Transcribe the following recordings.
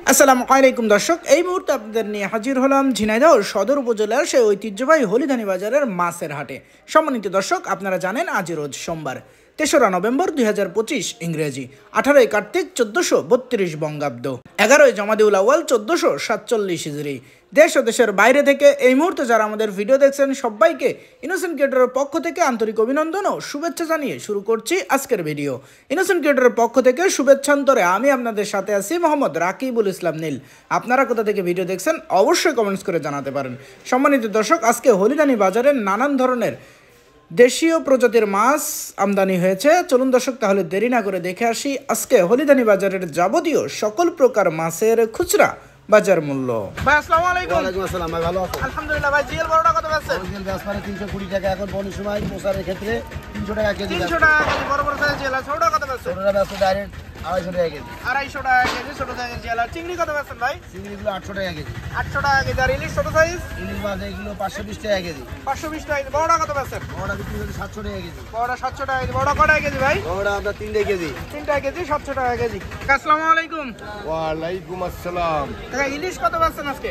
আসসালামু আলাইকুম দর্শক, এই মুহূর্তে আপনাদের নিয়ে হাজির হলাম ঝিনাইদহ সদর উপজেলার সেই ঐতিহ্যবাহী হলিধানি বাজারের মাছের হাটে। সম্মানিত দর্শক, আপনারা জানেন আজ রোজ সোমবার ৩রা নভেম্বর ২০২৫ ইংরেজি, ১৮ই কার্তিক ১৪৩২ বঙ্গাব্দ, ১১ই জমাদিউল আউয়াল ১৪৪৭ হিজরি। দেশ ও দেশের বাইরে থেকে এই মুহূর্তে যারা আমাদের ভিডিও দেখছেন সবাইকে ইনোসেন্ট ক্রিয়েটরের পক্ষ থেকে আন্তরিক অভিনন্দন ও শুভেচ্ছা জানিয়ে শুরু করছি আজকের ভিডিও। ইনোসেন্ট ক্রিয়েটরের পক্ষ থেকে শুভেচ্ছান্তরে আমি আপনাদের সাথে আছি মোহাম্মদ রাকিবুল ইসলাম নীল। আপনারা কোথা থেকে ভিডিও দেখছেন অবশ্যই কমেন্টস করে জানাতে পারেন। সম্মানিত দর্শক, আজকে হলিধানি বাজারে নানান ধরনের দেশীয় প্রজাতির মাছ আমদানি হয়েছে। চলুন দর্শক, তাহলে দেরি না করে দেখে আসি আজকে হলিধানি বাজারের যাবতীয় সকল প্রকার মাছের খুচরা বাজার মূল্য। ভাই আসসালামু আলাইকুম। ওয়ালাইকুম আসসালাম। ভাই ভালো আছেন? আলহামদুলিল্লাহ। ভাই জিএল বড়টা কত আছে? জিএল ব্যাসপারে 320 টাকা, এখন বনের সময় মোসারের ক্ষেত্রে 300 টাকা কেজি। 300 টাকা কেজি বড় বড় সাইজ জিএল। ছোটটা কত আছে? ছোটটা ব্যস্ত ডাইরেক্ট 250 টাকা কেজি। 250 টাকা কেজি ছোট সাইজের জিএল। আর চিংড়ি কত আছেন ভাই? চিংড়িগুলো 800 টাকা কেজি। 800 টাকা কেজি। আর ইলিশ ছোট সাইজ? ইলিশ মাছ এগুলো 520 টাকা কেজি। 520 টাকা কেজি। বড়টা কত আছে? বড়টা বিক্রি হচ্ছে 700 টাকা কেজি। বড়টা 700 টাকা কেজি। বড়টা কত কেজি ভাই? বড়টা আপনার 3 কেজি। 3 কেজি 700 টাকা কেজি। আসসালামু আলাইকুম। ওয়ালাইকুম আসসালাম। কাকা ইলিশ কত পাচ্ছেন আজকে?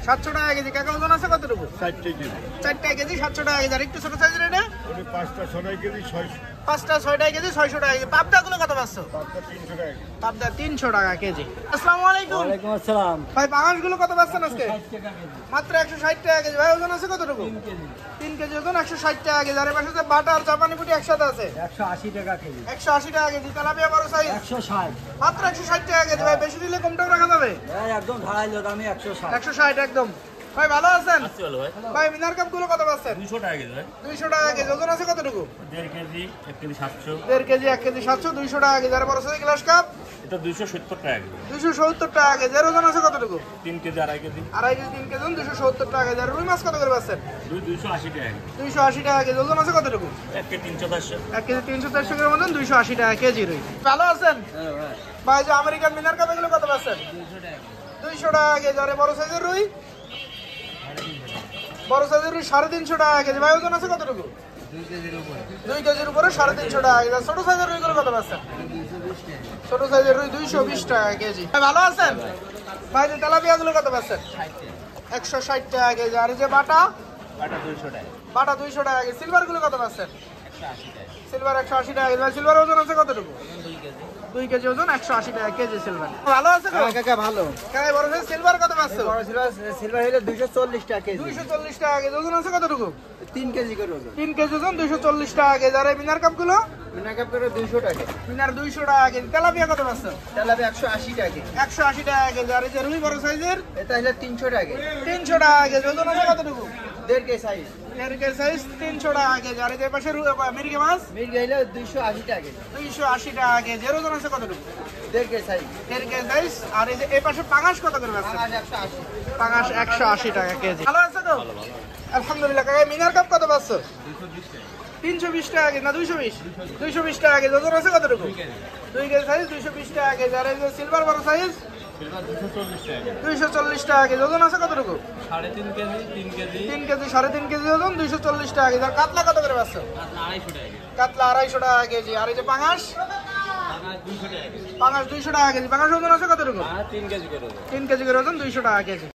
700 টাকা কেজি। কাকা ওজন আছে কতটুকু? 4 কেজি। 4 কেজি 700 টাকা কেজি। আর একটু ছোট সাইজের এটা? ওটা 5টা 6 কেজি 600। 5টা 6 কেজি 600 টাকা কেজি। পাবদাগুলো কত পাচ্ছো? 300 টাকা কেজি। পাবদা 300 টাকা কেজি। আসসালামু আলাইকুম। ওয়ালাইকুম আসসালাম। ভাই পাঙাশগুলো কত পাচ্ছেন আজকে? 60 টাকা কেজি। মাত্র 160 টাকা কেজি। ভাই ওজন আছে কতটুকু? 3 কেজি। 3 কেজি ওজন 160 টাকা কেজি। আর এর পাশে যে বাটা আর জাপানি পুঁটি একসাথে আছে 180 টাকা কেজি। 180 টাকা কেজি। তেলাপিয়া বড় সাইজ 160। মাত্র 160 টাকা কেজি। ভাই বেশি দিলে কমটাও রাখা যাবে? একদম ধারাইলো দামে 160। 160 একদম। ভাই ভালো আছেন? আছি ভালো ভাই। ভাই মিনার কাপ গুলো কত পাচ্ছেন? 200 টাকা কেজি ভাই। 200 টাকা কেজি। ওজন আছে কতটুকু? 1.5 কেজি, 1 কেজি 700। 1.5 কেজি 1 কেজি 700 200 টাকা কেজি। আর বড় সাইজ গ্লাস কাপ এটা 270 টাকা কেজি। 270 টাকা কেজি। আর ওজন আছে কতটুকু? 3 কেজি, 2.5 কেজি। 2.5 কেজি 3 কেজি 270 টাকা কেজি। আর রুই মাছ কত করে পাচ্ছেন? 280 টাকা কেজি। 280 টাকা কেজি। ওজন আছে কতটুকু? 1 কেজি 300 400। 1 কেজি 300 400 গ্রাম ওজন 280 টাকা কেজি রুই। ভালো আছেন? হ্যাঁ ভাই। ভাই যে আমেরিকান মিনার কাপ এগুলো কত পাচ্ছেন? 200 টাকা কেজি। আর বড় সাইজের রুই? বড় সাইজের রুই 350 টাকা কেজি। ভাই ওজন আছে কতটুকু? 2 কেজির উপরে। 2 কেজির উপরে 350 টাকা কেজি। আর ছোট সাইজের রুইগুলো কত পাচ্ছেন? 220 টাকা। ছোট সাইজের রুই 220 টাকা কেজি। ভাই ভালো আছেন? ভাই যে তেলাপিয়া গুলো কত পাচ্ছেন? 160 টাকা কেজি। আর এই যে বাটা? বাটা 200 টাকা। বাটা 200 টাকা কেজি। সিলভার গুলো কত পাচ্ছেন? 180 টাকা। সিলভার 180 টাকা কেজি। ভাই সিলভার ওজন আছে কতটুকু? 2 কেজি ওজন 180 টাকা কেজি সিলভার। ভালো আছে কাকা ভালো। কাকা বড় সাইজ সিলভার কত পাচ্ছেন? বড় সিলভার হলো 240 টাকা কেজি। 240 টাকা কেজি। ওজন আছে কতটুকু? 3 কেজি করে ওজন। 3 কেজি ওজন 240 টাকা কেজি। আর এই মিনার কাপ গুলো? মিনা কাপ করে 200 টাকা। মিনার 200 টাকা কেজি। তেলাপিয়া কত পাচ্ছেন? তেলাপিয়া 180 টাকা কেজি। 180 টাকা কেজি। আর এই যে রুই বড় সাইজের? এটা হলো 300 টাকা কেজি। 300 টাকা কেজি। ওজন আছে কতটুকু? 1.5 কেজি সাইজ। 1.5 কেজি সাইজ 300 টাকা কেজি। আর এই যে পাশে মিরগে মাছ? মির্গা হলো 280 টাকা কেজি। 280 টাকা কেজি। এর ওজন আছে কতটুকু? 1.5 কেজি সাইজ। 1.5 KG size. আর এই যে এই পাশে পাঙাশ কত করে পাচ্ছেন? 180। পাঙাশ 180 টাকা কেজি। ভালো আছে তো? আলহামদুলিল্লাহ। কাকা মিনার কাপ কত পাচ্ছ? 320 টাকা কেজি না 220? 220 টাকা কেজি। ওজন আছে কতটুকু? 2 কেজি সাইজ 220 টাকা কেজি। আর এই যে সিলভার বড় সাইজ? সিলভার 240 টাকা কেজি। 240 টাকা কেজি। ওজন আছে কতটুকু? 3.5 কেজি, 3 কেজি। 3 কেজি 3.5 কেজি ওজন 240 টাকা কেজি। আর কাতলা কত করে পাচ্ছ? 250 টাকা কেজি। কাতলা 250 টাকা কেজি। আর এই যে পাঙাশ? টাকা 200 টাকা কেজি। পাঙাশ 200 টাকা কেজি। পাঙাশ ওজন আছে কতটুকু? 3 কেজি করে। 3 কেজি করে ওজন 200 টাকা কেজি।